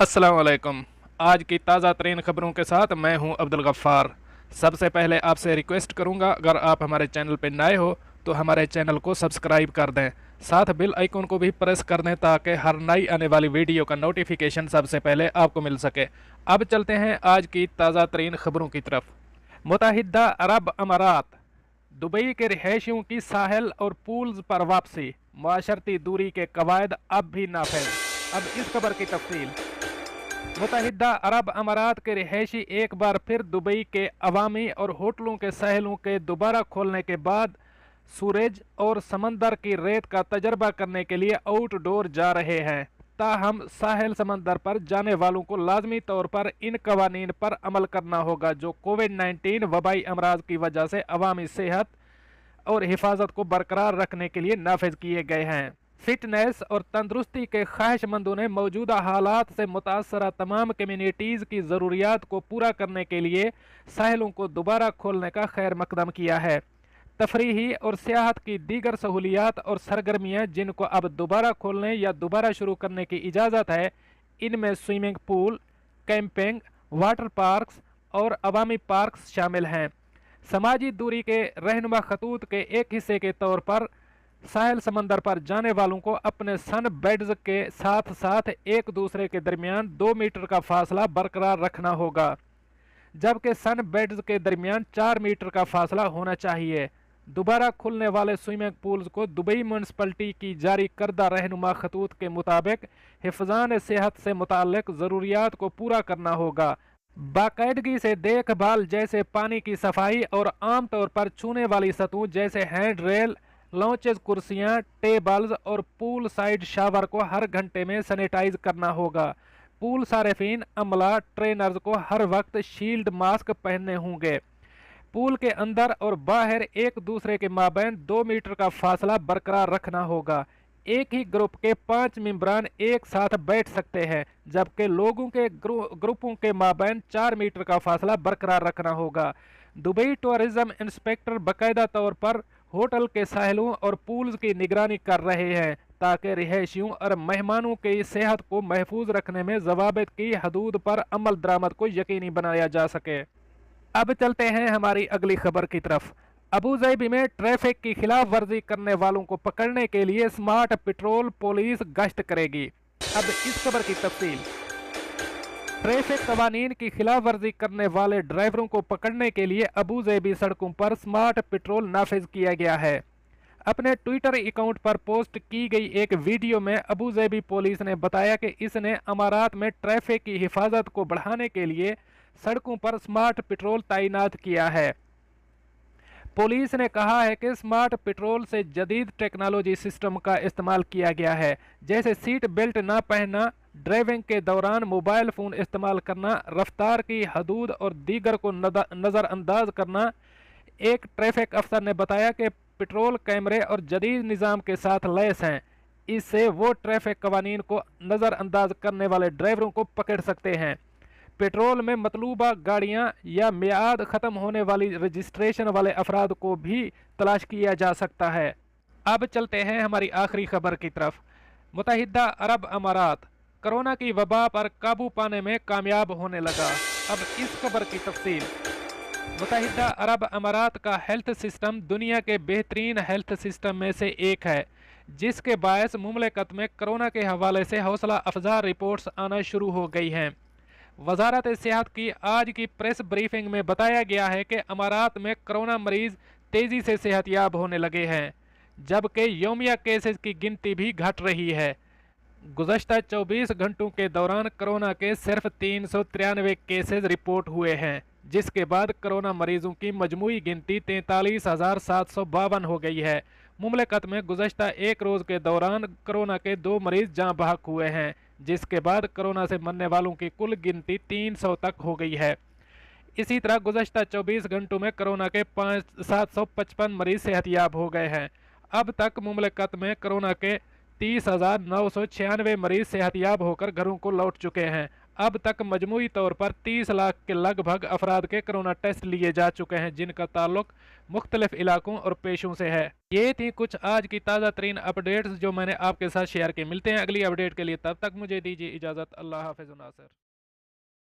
अस्सलाम वालेकुम। आज की ताज़ा तरीन ख़बरों के साथ मैं हूं अब्दुल गफ़्फ़ार। सबसे पहले आपसे रिक्वेस्ट करूंगा, अगर आप हमारे चैनल पर नए हो तो हमारे चैनल को सब्सक्राइब कर दें, साथ बेल आइकन को भी प्रेस कर दें ताकि हर नई आने वाली वीडियो का नोटिफिकेशन सबसे पहले आपको मिल सके। अब चलते हैं आज की ताज़ा तरीन ख़बरों की तरफ। मुत्तहिदा अरब अमारात, दुबई के रिहायशियों की साहिल और पूल्स पर वापसी, माशरती दूरी के कवायद अब भी नाफिज। अब इस खबर की तफसील। मुत्तहिदा अरब अमारात के रिहायशी एक बार फिर दुबई के अवामी और होटलों के साहिलों के दोबारा खोलने के बाद सूरज और समंदर की रेत का तजर्बा करने के लिए आउटडोर जा रहे हैं। ताहम साहिल समंदर पर जाने वालों को लाजमी तौर पर इन कवानीन पर अमल करना होगा जो कोविड-19 वबाई अमराज की वजह से अवामी सेहत और हिफाजत को बरकरार रखने के लिए नाफिज किए गए हैं। फिटनेस और तंदुरुस्ती के ख्वाहिशमंदों ने मौजूदा हालात से मुतासरा तमाम कम्युनिटीज़ की ज़रूरियात को पूरा करने के लिए साहिलों को दोबारा खोलने का खैर मकदम किया है। तफरीही और सियाहत की दीगर सहूलियात और सरगर्मियाँ जिनको अब दोबारा खोलने या दोबारा शुरू करने की इजाज़त है, इनमें swimming pool, camping, water parks और अवामी पार्क्स शामिल हैं। समाजी दूरी के रहनुमा खतूत के एक हिस्से के तौर पर साहिल समंदर पर जाने वालों को अपने सन बेड्स के साथ साथ एक दूसरे के दरमियान 2 मीटर का फासला बरकरार रखना होगा, जबकि सन बेड्स के दरमियान 4 मीटर का फासला होना चाहिए। दोबारा खुलने वाले स्विमिंग पूल्स को दुबई म्यूनसिपलिटी की जारी करदा रहनुमा खतूत के मुताबिक हिफाजत सेहत से मुताल्लिक ज़रूरियात को पूरा करना होगा। बाकायदगी से देखभाल जैसे पानी की सफाई और आम तौर पर छूने वाली सतहों जैसे हैंड रेल, लॉन्चेज, कुर्सियां, टेबल्स और पूल साइड शावर को हर घंटे में सैनिटाइज करना होगा। पूल सारिफिन, अमला, ट्रेनर्स को हर वक्त शील्ड मास्क पहनने होंगे। पूल के अंदर और बाहर एक दूसरे के माबैन 2 मीटर का फासला बरकरार रखना होगा। एक ही ग्रुप के 5 मेंबरान एक साथ बैठ सकते हैं, जबकि लोगों के ग्रुपों के माबैन 4 मीटर का फासला बरकरार रखना होगा। दुबई टूरिज्म इंस्पेक्टर बाकायदा तौर पर होटल के साहिलों और पूल्स की निगरानी कर रहे हैं ताकि रिहायशियों और मेहमानों की सेहत को महफूज रखने में ज़वाबित की हदूद पर अमल दरामद को यकीनी बनाया जा सके। अब चलते हैं हमारी अगली खबर की तरफ। अबू धाबी में ट्रैफिक की खिलाफ वर्जी करने वालों को पकड़ने के लिए स्मार्ट पेट्रोल पुलिस गश्त करेगी। अब इस खबर की तफसील। ट्रैफिक कवानीन की खिलाफ वर्जी करने वाले ड्राइवरों को पकड़ने के लिए अबू धाबी सड़कों पर स्मार्ट पेट्रोल नाफिज किया गया है। अपने ट्विटर अकाउंट पर पोस्ट की गई एक वीडियो में अबू धाबी पुलिस ने बताया कि इसने अमारात में ट्रैफिक की हिफाजत को बढ़ाने के लिए सड़कों पर स्मार्ट पेट्रोल तैनात किया है। पुलिस ने कहा है कि स्मार्ट पेट्रोल से जदीद टेक्नोलॉजी सिस्टम का इस्तेमाल किया गया है, जैसे सीट बेल्ट ना पहनना, ड्राइविंग के दौरान मोबाइल फ़ोन इस्तेमाल करना, रफ्तार की हदूद और दीगर को नज़रअंदाज करना। एक ट्रैफिक अफसर ने बताया कि पेट्रोल कैमरे और जदीद निज़ाम के साथ लैस हैं। इससे वो ट्रैफिक कवानीन को नज़रअंदाज करने वाले ड्राइवरों को पकड़ सकते हैं। पेट्रोल में मतलूबा गाड़ियां या मियाद ख़त्म होने वाली रजिस्ट्रेशन वाले अफराद को भी तलाश किया जा सकता है। अब चलते हैं हमारी आखिरी खबर की तरफ। मुत्तहिदा अरब अमारात कोरोना की वबा पर काबू पाने में कामयाब होने लगा। अब इस खबर की तफसील। मुत्तहिदा अरब अमारात का हेल्थ सिस्टम दुनिया के बेहतरीन हेल्थ सिस्टम में से एक है, जिसके बायस मुमलिकत में कोरोना के हवाले से हौसला अफजा रिपोर्ट्स आना शुरू हो गई हैं। वजारत सेहत की आज की प्रेस ब्रीफिंग में बताया गया है कि अमारात में कोरोना मरीज तेज़ी से सेहतयाब होने लगे हैं, जबकि यौमिया केसेस की गिनती भी घट रही है। गुज़श्ता 24 घंटों के दौरान कोरोना के सिर्फ 393 केसेस रिपोर्ट हुए हैं, जिसके बाद कोरोना मरीजों की मजमूई गिनती 43,752 हो गई है। मुमलिकत में गुज़श्ता एक रोज़ के दौरान कोरोना के 2 मरीज जाँ बहक हुए हैं, जिसके बाद कोरोना से मरने वालों की कुल गिनती 300 तक हो गई है। इसी तरह गुज़श्ता 24 घंटों में कोरोना के 755 मरीज सेहतयाब हो गए हैं। अब तक मुमलिकत में कोरोना के 30,996 मरीज सेहतयाब होकर घरों को लौट चुके हैं। अब तक मजमूई तौर पर 30 लाख के लगभग अफराद के कोरोना टेस्ट लिए जा चुके हैं, जिनका ताल्लुक मुख्तलिफ इलाकों और पेशों से है। ये थी कुछ आज की ताज़ा तरीन अपडेट्स जो मैंने आपके साथ शेयर की। मिलते हैं अगली अपडेट के लिए, तब तक मुझे दीजिए इजाज़त। अल्लाह हाफ़िज़ नासिर।